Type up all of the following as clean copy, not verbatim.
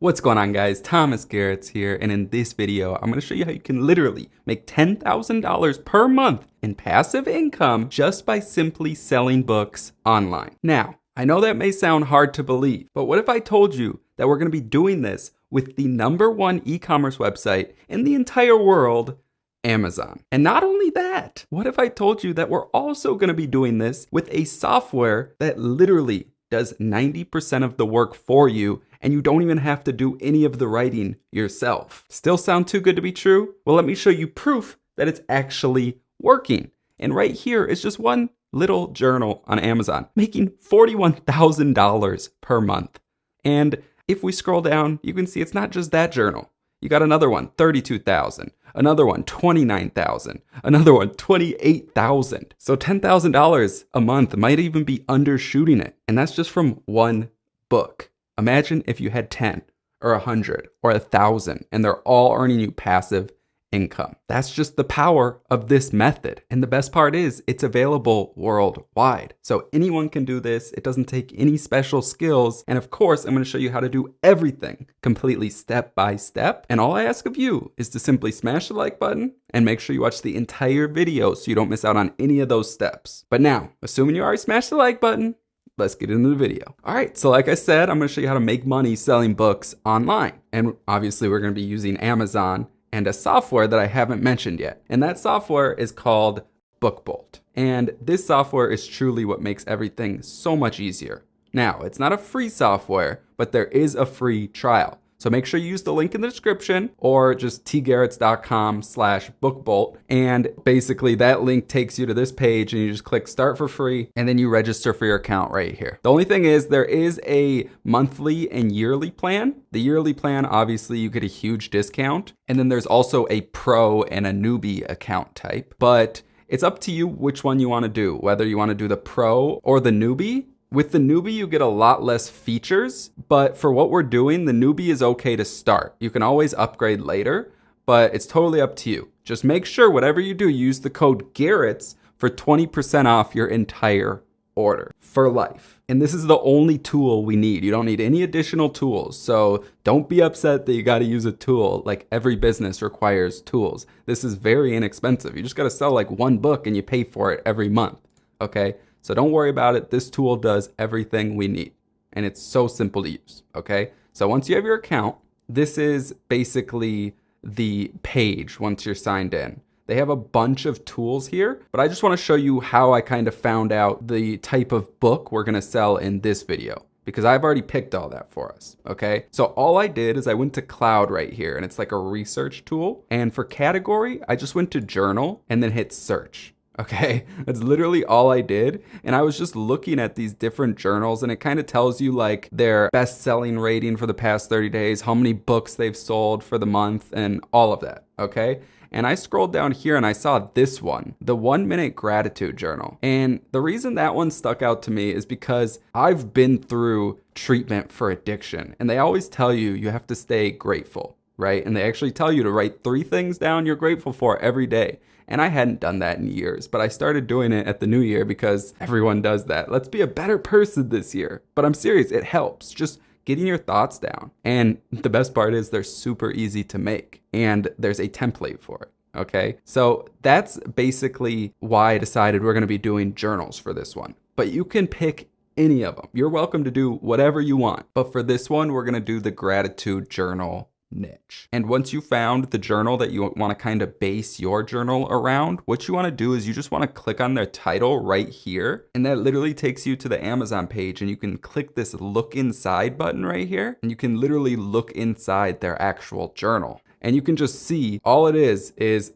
What's going on, guys? Thomas Garetz here, and in this video, I'm going to show you how you can literally make $10,000 per month in passive income just by simply selling books online. Now, I know that may sound hard to believe, but what if I told you that we're going to be doing this with the #1 e-commerce website in the entire world, Amazon? And not only that, what if I told you that we're also going to be doing this with a software that literally does 90% of the work for you, and you don't even have to do any of the writing yourself? Still sound too good to be true? Well, let me show you proof that it's actually working. And right here is just one little journal on Amazon, making $41,000 per month. And if we scroll down, you can see it's not just that journal. You got another one, $32,000. Another one, $29,000. Another one, $28,000. So $10,000 a month might even be undershooting it. And that's just from one book. Imagine if you had 10 or 100 or 1,000 and they're all earning you passive income. That's just the power of this method. And the best part is it's available worldwide. So anyone can do this. It doesn't take any special skills. And of course, I'm going to show you how to do everything completely step by step. And all I ask of you is to simply smash the like button and make sure you watch the entire video so you don't miss out on any of those steps. But now, assuming you already smashed the like button, let's get into the video. All right, so like I said, I'm going to show you how to make money selling books online. And obviously we're going to be using Amazon and a software that I haven't mentioned yet. And that software is called Bookbolt. And this software is truly what makes everything so much easier. Now, it's not a free software, but there is a free trial. So make sure you use the link in the description or just tgaretz.com/bookbolt. And basically that link takes you to this page and you just click start for free and then you register for your account right here. The only thing is there is a monthly and yearly plan. The yearly plan, obviously you get a huge discount. And then there's also a pro and a newbie account type, but it's up to you which one you want to do, whether you want to do the pro or the newbie. With the newbie, you get a lot less features, but for what we're doing, the newbie is okay to start. You can always upgrade later, but it's totally up to you. Just make sure whatever you do, use the code Garetz for 20% off your entire order for life. And this is the only tool we need. You don't need any additional tools. So don't be upset that you got to use a tool. Like every business requires tools. This is very inexpensive. You just got to sell like one book and you pay for it every month. Okay. So don't worry about it. This tool does everything we need. And it's so simple to use, okay? So once you have your account, this is basically the page once you're signed in. They have a bunch of tools here, but I just want to show you how I kind of found out the type of book we're going to sell in this video, because I've already picked all that for us, okay? So all I did is I went to Cloud right here, and it's like a research tool. And for category, I just went to Journal and then hit search. Okay, that's literally all I did. And I was just looking at these different journals and it kind of tells you like their best-selling rating for the past 30 days, how many books they've sold for the month and all of that, okay? And I scrolled down here and I saw this one, the 1-minute gratitude journal. And the reason that one stuck out to me is because I've been through treatment for addiction and they always tell you you have to stay grateful, right? And they actually tell you to write 3 things down you're grateful for every day. And I hadn't done that in years, but I started doing it at the new year because everyone does that. Let's be a better person this year. But I'm serious, it helps. Just getting your thoughts down. And the best part is they're super easy to make. And there's a template for it, okay? So that's basically why I decided we're gonna be doing journals for this one. But you can pick any of them. You're welcome to do whatever you want. But for this one, we're gonna do the gratitude journal niche. And once you found the journal that you want to kind of base your journal around, what you want to do is you just want to click on their title right here. And that literally takes you to the Amazon page and you can click this look inside button right here. And you can literally look inside their actual journal. And you can just see all it is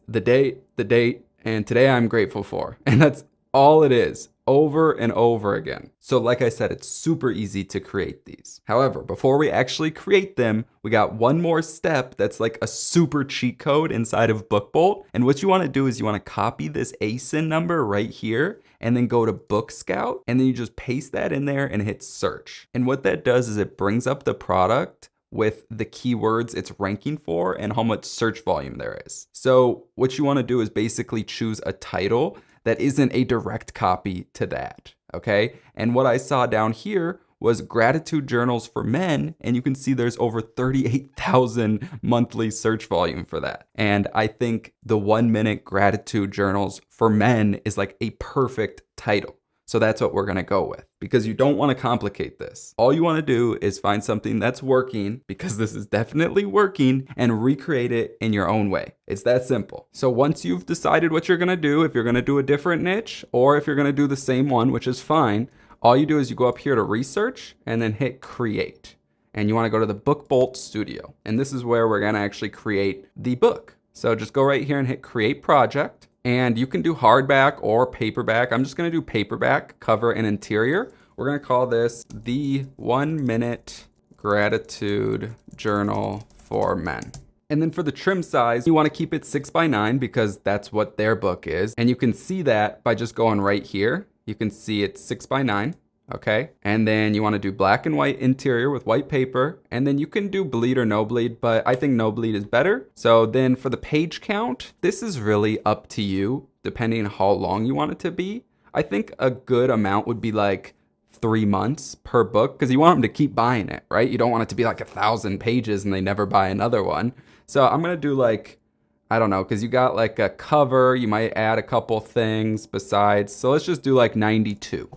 the date, and today I'm grateful for. And that's all it is. Over and over again. So like I said, it's super easy to create these. However, before we actually create them, we got one more step that's like a super cheat code inside of Bookbolt. And what you want to do is you want to copy this ASIN number right here and then go to Book Scout and then you just paste that in there and hit search. And what that does is it brings up the product with the keywords it's ranking for and how much search volume there is. So what you want to do is basically choose a title that isn't a direct copy to that, okay? And what I saw down here was gratitude journals for men, and you can see there's over 38,000 monthly search volume for that. And I think the 1 minute gratitude journals for men is like a perfect title. So that's what we're gonna go with, because you don't wanna complicate this. All you wanna do is find something that's working, because this is definitely working, and recreate it in your own way. It's that simple. So once you've decided what you're gonna do, if you're gonna do a different niche, or if you're gonna do the same one, which is fine, all you do is you go up here to research and then hit create. And you wanna go to the Bookbolt studio. And this is where we're gonna actually create the book. So just go right here and hit create project. And you can do hardback or paperback. I'm just gonna do paperback, cover and interior. We're gonna call this the 1 minute gratitude journal for men. And then for the trim size, you wanna keep it 6x9 because that's what their book is. And you can see that by just going right here. You can see it's 6x9, okay? And then you wanna do black and white interior with white paper. And then you can do bleed or no bleed, but I think no bleed is better. So then for the page count, this is really up to you, depending on how long you want it to be. I think a good amount would be like 3 months per book, because you want them to keep buying it, right? You don't want it to be like 1,000 pages and they never buy another one. So I'm gonna do like, I don't know, because you got like a cover, you might add a couple things besides. So let's just do like 92.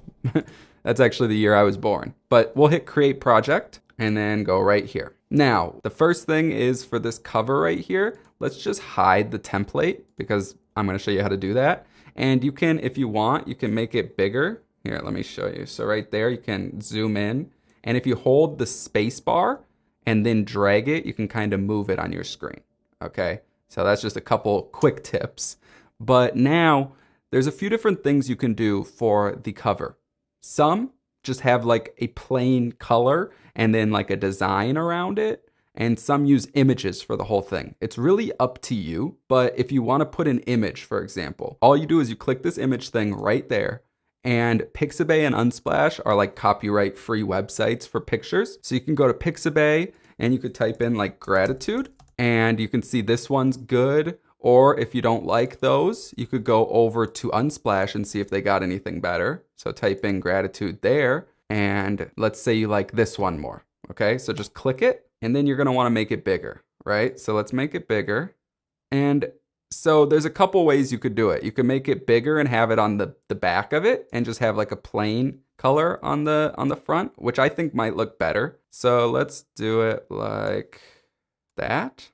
That's actually the year I was born. But we'll hit create project and then go right here. Now, the first thing is for this cover right here, let's just hide the template because I'm gonna show you how to do that. And you can, if you want, you can make it bigger. Here, let me show you. So right there, you can zoom in. And if you hold the space bar and then drag it, you can kind of move it on your screen, okay? So that's just a couple quick tips. But now there's a few different things you can do for the cover. Some just have like a plain color and then like a design around it. And some use images for the whole thing. It's really up to you. But if you want to put an image, for example, all you do is you click this image thing right there. And Pixabay and Unsplash are like copyright free websites for pictures. So you can go to Pixabay and you could type in like gratitude. And you can see this one's good. Or if you don't like those, you could go over to Unsplash and see if they got anything better. So type in gratitude there. And let's say you like this one more. Okay, so just click it. And then you're gonna wanna make it bigger, right? So let's make it bigger. And so there's a couple ways you could do it. You can make it bigger and have it on the back of it and just have like a plain color on the front, which I think might look better. So let's do it like that.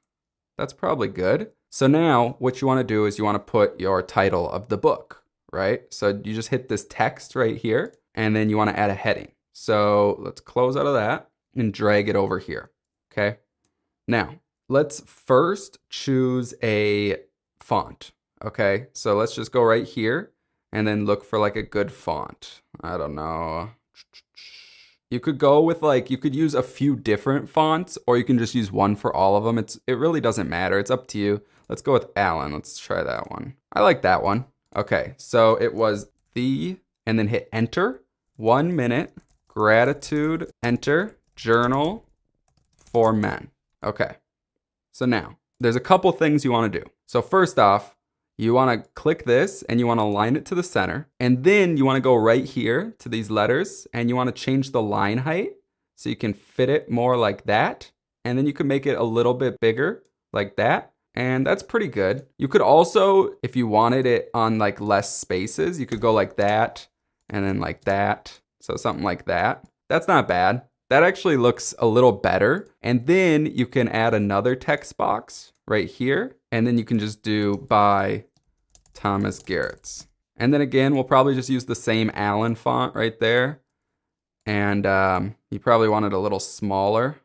That's probably good. So now what you want to do is you want to put your title of the book, right? So you just hit this text right here and then you want to add a heading. So let's close out of that and drag it over here, okay? Now, let's first choose a font, okay? So let's just go right here and then look for like a good font. I don't know. You could go with like, you could use a few different fonts or you can just use one for all of them. It really doesn't matter. It's up to you. Let's go with Allen. Let's try that one. I like that one. Okay, so it was the, and then hit enter. 1 minute, gratitude, enter, journal for men. Okay, so now there's a couple things you want to do. So first off, you want to click this and you want to align it to the center. And then you want to go right here to these letters and you want to change the line height so you can fit it more like that. And then you can make it a little bit bigger like that. And that's pretty good. You could also, if you wanted it on like less spaces, you could go like that and then like that. So something like that. That's not bad. That actually looks a little better. And then you can add another text box right here. And then you can just do by Thomas Garetz. And then again, we'll probably just use the same Allen font right there. And you probably want it a little smaller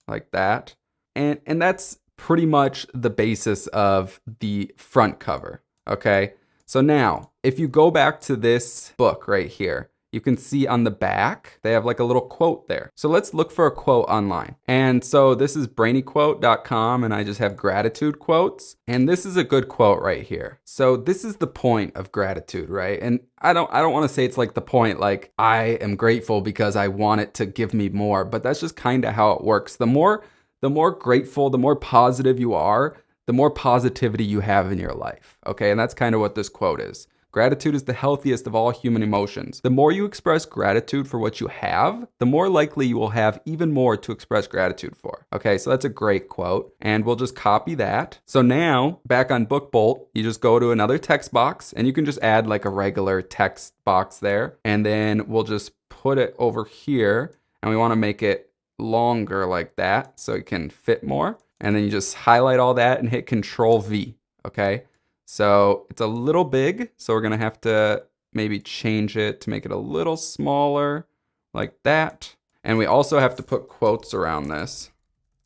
like that. And that's pretty much the basis of the front cover, okay? So now, if you go back to this book right here, you can see on the back, they have like a little quote there. So let's look for a quote online. And so this is brainyquote.com and I just have gratitude quotes. And this is a good quote right here. So this is the point of gratitude, right? And I don't want to say it's like the point, like I am grateful because I want it to give me more, but that's just kind of how it works. The more grateful, the more positive you are, the more positivity you have in your life. Okay, and that's kind of what this quote is. Gratitude is the healthiest of all human emotions. The more you express gratitude for what you have, the more likely you will have even more to express gratitude for. Okay, so that's a great quote. And we'll just copy that. So now, back on Bookbolt, you just go to another text box and you can just add like a regular text box there. And then we'll just put it over here and we want to make it longer like that so it can fit more. And then you just highlight all that and hit Control V, okay? So it's a little big, so we're gonna have to maybe change it to make it a little smaller, like that. And we also have to put quotes around this,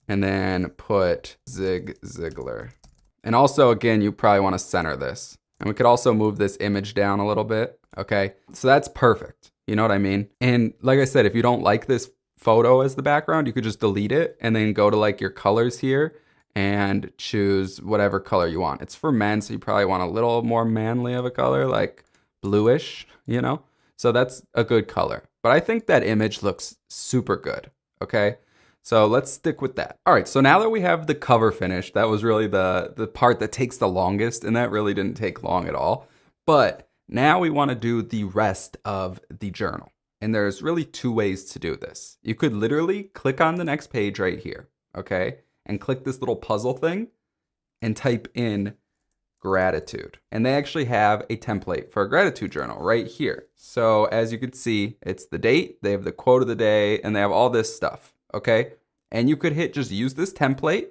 and then put Zig Ziglar. And also, again, you probably wanna center this. And we could also move this image down a little bit, okay? So that's perfect, you know what I mean? And like I said, if you don't like this photo as the background, you could just delete it and then go to like your colors here and choose whatever color you want. It's for men, so you probably want a little more manly of a color, like bluish, you know? So that's a good color. But I think that image looks super good, okay? So let's stick with that. All right, so now that we have the cover finished, that was really the part that takes the longest, and that really didn't take long at all. But now we wanna do the rest of the journal. And there's really two ways to do this. You could literally click on the next page right here, okay? And click this little puzzle thing and type in gratitude. And they actually have a template for a gratitude journal right here. So as you can see, it's the date, they have the quote of the day, and they have all this stuff, okay? And you could hit just use this template.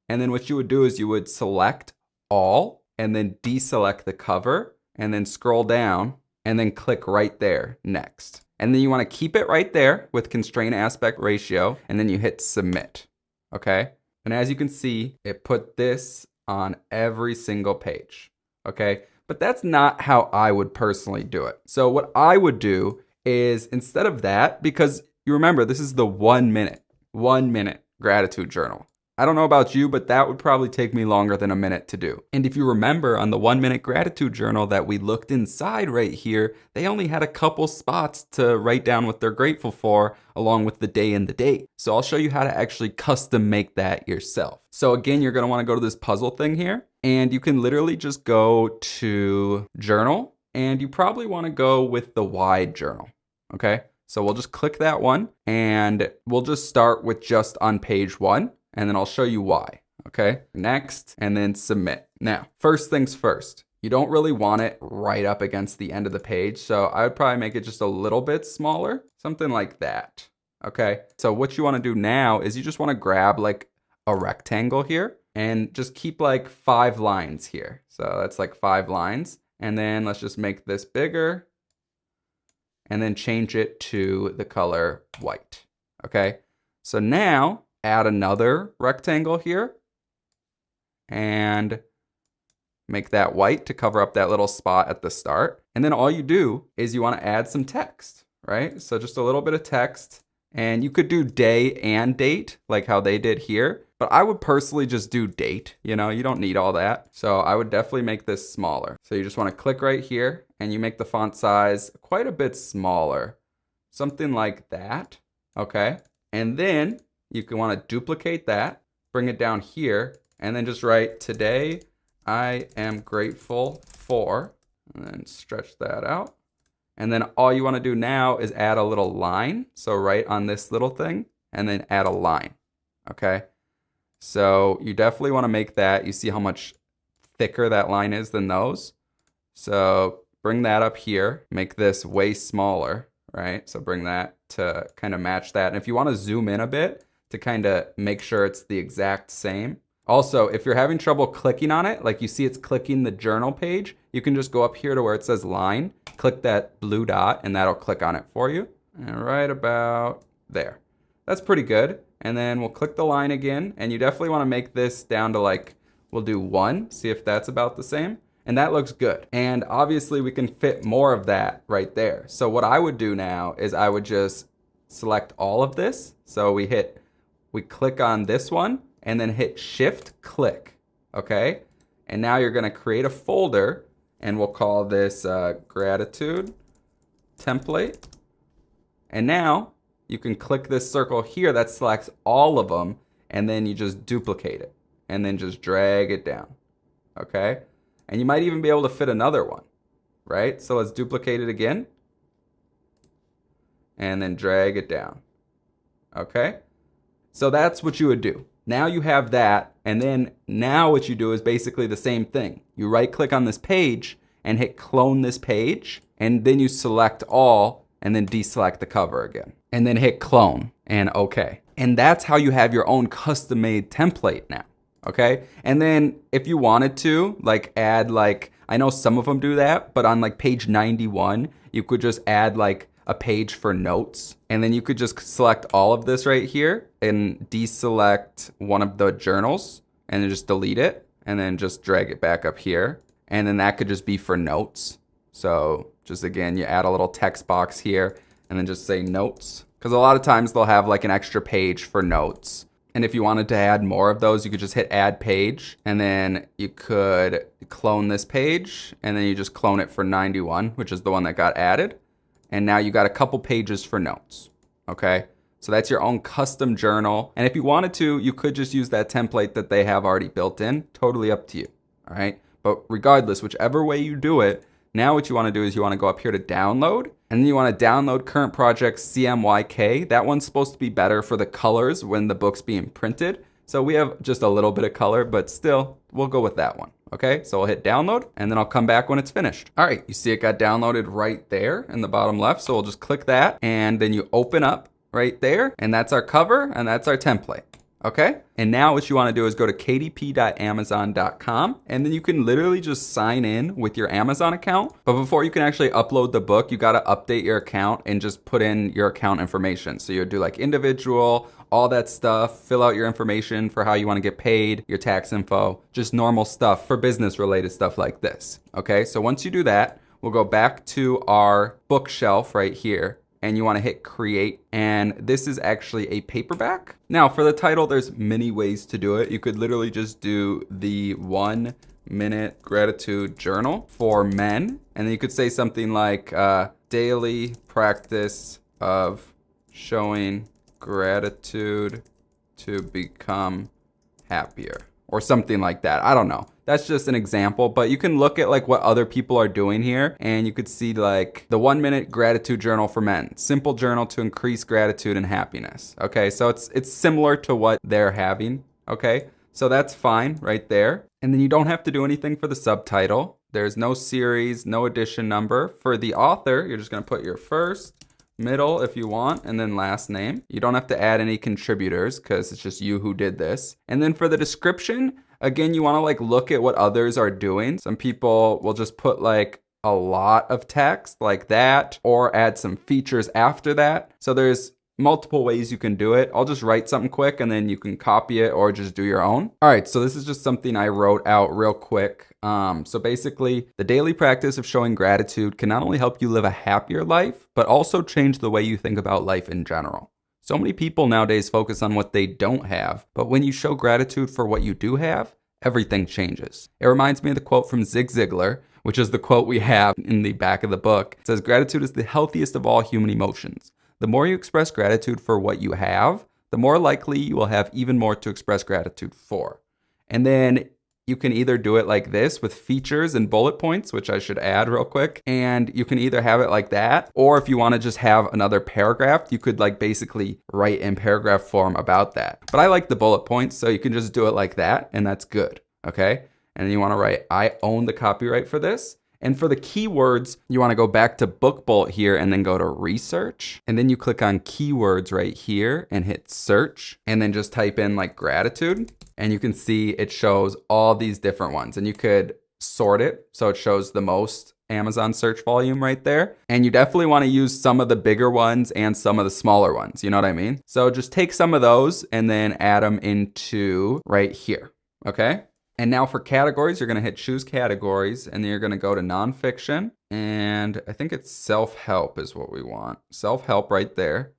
And then what you would do is you would select all and then deselect the cover and then scroll down and then click right there, next. And then you want to keep it right there with constraint aspect ratio, and then you hit submit, okay? And as you can see, it put this on every single page, okay? But that's not how I would personally do it. So what I would do is instead of that, because you remember, this is the 1 minute gratitude journal. I don't know about you, but that would probably take me longer than a minute to do. And if you remember on the 1 minute gratitude journal that we looked inside right here, they only had a couple spots to write down what they're grateful for along with the day and the date. So I'll show you how to actually custom make that yourself. So again, you're gonna wanna go to this puzzle thing here, and you can literally just go to journal, and you probably wanna go with the wide journal, okay? So we'll just click that one, and we'll just start with just on page 1. And then I'll show you why, okay? Next, and then submit. Now, first things first, you don't really want it right up against the end of the page, so I would probably make it just a little bit smaller, something like that, okay? So what you wanna do now is you just wanna grab like a rectangle here and just keep like 5 lines here. So that's like 5 lines. And then let's just make this bigger and then change it to the color white, okay? So now, add another rectangle here and make that white to cover up that little spot at the start. And then all you do is you want to add some text, right? So just a little bit of text, and you could do day and date like how they did here, but I would personally just do date, you know, you don't need all that. So I would definitely make this smaller. So you just want to click right here and you make the font size quite a bit smaller, something like that, okay? And then you can want to duplicate that, bring it down here, and then just write, today I am grateful for, and then stretch that out. And then all you want to do now is add a little line. So right on this little thing, and then add a line, okay? So you definitely want to make that, you see how much thicker that line is than those. So bring that up here, make this way smaller, right? So bring that to kind of match that. And if you want to zoom in a bit, to kind of make sure it's the exact same. Also, if you're having trouble clicking on it, like you see it's clicking the journal page, you can just go up here to where it says line, click that blue dot, and that'll click on it for you. And right about there. That's pretty good. And then we'll click the line again, and you definitely want to make this down to like, we'll do 1, see if that's about the same. And that looks good. And obviously we can fit more of that right there. So what I would do now is I would just select all of this. So we click on this one and then hit shift click, okay? And now you're gonna create a folder and we'll call this gratitude template. And now you can click this circle here that selects all of them, and then you just duplicate it and then just drag it down, okay? And you might even be able to fit another one. right? So let's duplicate it again and then drag it down. Okay? So that's what you would do. Now you have that, and then now what you do is basically the same thing. You right click on this page and hit clone this page, and then you select all and then deselect the cover again. And then hit clone and okay. And that's how you have your own custom made template now. Okay? And then if you wanted to, like add like, I know some of them do that, but on like page 91, you could just add like a page for notes. And then you could just select all of this right here and deselect one of the journals and then just delete it and then just drag it back up here. And then that could just be for notes. So just again, you add a little text box here and then just say notes. Because a lot of times they'll have like an extra page for notes. And if you wanted to add more of those, you could just hit add page and then you could clone this page and then you just clone it for 91, which is the one that got added. And now you got a couple pages for notes, okay? So that's your own custom journal. And if you wanted to, you could just use that template that they have already built in. Totally up to you, all right? But regardless, whichever way you do it, now what you want to do is you want to go up here to download, and then you want to download current project CMYK. That one's supposed to be better for the colors when the book's being printed. So we have just a little bit of color, but still, we'll go with that one. Okay, so I'll hit download and then I'll come back when it's finished. All right, you see it got downloaded right there in the bottom left. So we'll just click that and then you open up right there and that's our cover and that's our template. Okay, and now what you want to do is go to kdp.amazon.com and then you can literally just sign in with your Amazon account. But before you can actually upload the book, you got to update your account and just put in your account information. So you'll do like individual, all that stuff, fill out your information for how you want to get paid, your tax info, just normal stuff for business related stuff like this. Okay, so once you do that, we'll go back to our bookshelf right here. And you want to hit create, and this is actually a paperback. Now for the title, there's many ways to do it. You could literally just do the 1 minute gratitude journal for men. And then you could say something like daily practice of showing gratitude to become happier or something like that. I don't know. That's just an example, but you can look at like what other people are doing here and you could see like the 1 minute gratitude journal for men, simple journal to increase gratitude and happiness. Okay, so it's similar to what they're having. Okay, so that's fine right there. And then you don't have to do anything for the subtitle. There's no series, no edition number. For the author, you're just gonna put your first, middle if you want, and then last name. You don't have to add any contributors because it's just you who did this. And then for the description, again, you want to like look at what others are doing. Some people will just put like a lot of text like that or add some features after that. So there's multiple ways you can do it. I'll just write something quick and then you can copy it or just do your own. All right, so this is just something I wrote out real quick. So basically, the daily practice of showing gratitude can not only help you live a happier life, but also change the way you think about life in general. So many people nowadays focus on what they don't have, but when you show gratitude for what you do have, everything changes. It reminds me of the quote from Zig Ziglar, which is the quote we have in the back of the book. It says, gratitude is the healthiest of all human emotions. The more you express gratitude for what you have, the more likely you will have even more to express gratitude for. And then you can either do it like this with features and bullet points, which I should add real quick. And you can either have it like that, or if you want to just have another paragraph, you could like basically write in paragraph form about that. But I like the bullet points, so you can just do it like that, and that's good, okay? And then you want to write, I own the copyright for this. And for the keywords, you want to go back to Bookbolt here and then go to research. And then you click on keywords right here and hit search. And then just type in like gratitude. And you can see it shows all these different ones. And you could sort it so it shows the most Amazon search volume right there. And you definitely want to use some of the bigger ones and some of the smaller ones. You know what I mean? So just take some of those and then add them into right here. Okay? And now for categories, you're going to hit choose categories and then you're going to go to nonfiction. And I think it's self-help is what we want. Self-help right there.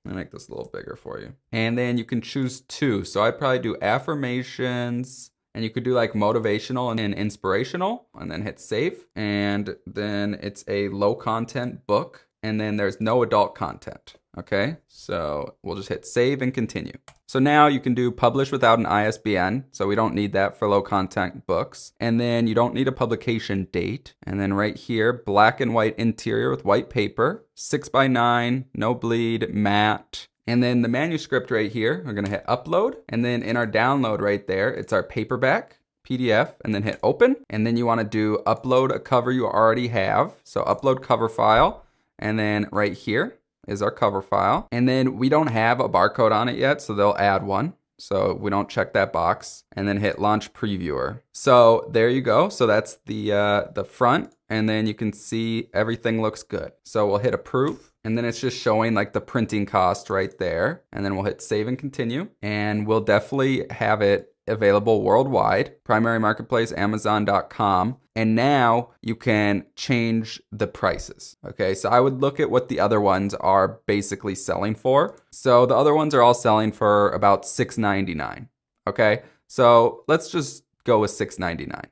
Let me make this a little bigger for you. And then you can choose 2. So I'd probably do affirmations and you could do like motivational and inspirational and then hit save. And then it's a low content book and then there's no adult content. Okay, so we'll just hit save and continue. So now you can do publish without an ISBN. So we don't need that for low content books. And then you don't need a publication date. And then right here, black and white interior with white paper, 6x9, no bleed, matte. And then the manuscript right here, we're gonna hit upload. And then in our download right there, it's our paperback PDF, and then hit open. And then you wanna do upload a cover you already have. So upload cover file. And then right here is our cover file. And then we don't have a barcode on it yet, so they'll add one. So we don't check that box, and then hit launch previewer. So there you go. So that's the front, and then you can see everything looks good. So we'll hit approve, and then it's just showing like the printing cost right there. And then we'll hit save and continue, and we'll definitely have it available worldwide, primary marketplace, amazon.com. And now you can change the prices. Okay, so I would look at what the other ones are basically selling for. So the other ones are all selling for about $6.99. Okay, so let's just go with $6.99.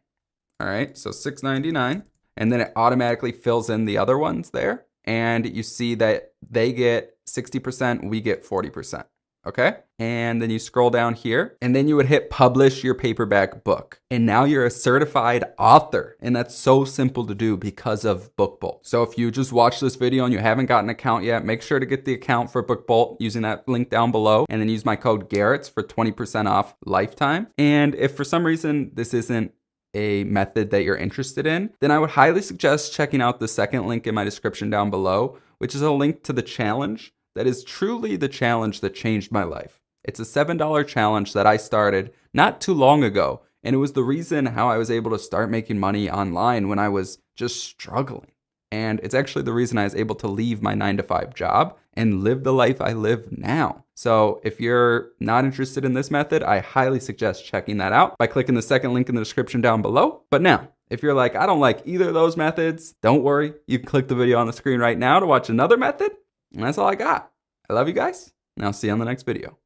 All right, so $6.99, and then it automatically fills in the other ones there. And you see that they get 60%, we get 40%. Okay, and then you scroll down here, and then you would hit publish your paperback book. And now you're a certified author, and that's so simple to do because of Bookbolt. So if you just watched this video and you haven't got an account yet, make sure to get the account for Bookbolt using that link down below, and then use my code Garetz for 20% off lifetime. And if for some reason this isn't a method that you're interested in, then I would highly suggest checking out the second link in my description down below, which is a link to the challenge. That is truly the challenge that changed my life. It's a $7 challenge that I started not too long ago, and it was the reason how I was able to start making money online when I was just struggling. And it's actually the reason I was able to leave my 9-to-5 job and live the life I live now. So if you're not interested in this method, I highly suggest checking that out by clicking the second link in the description down below. But now, if you're like, I don't like either of those methods, don't worry. You can click the video on the screen right now to watch another method. And that's all I got. I love you guys, and I'll see you on the next video.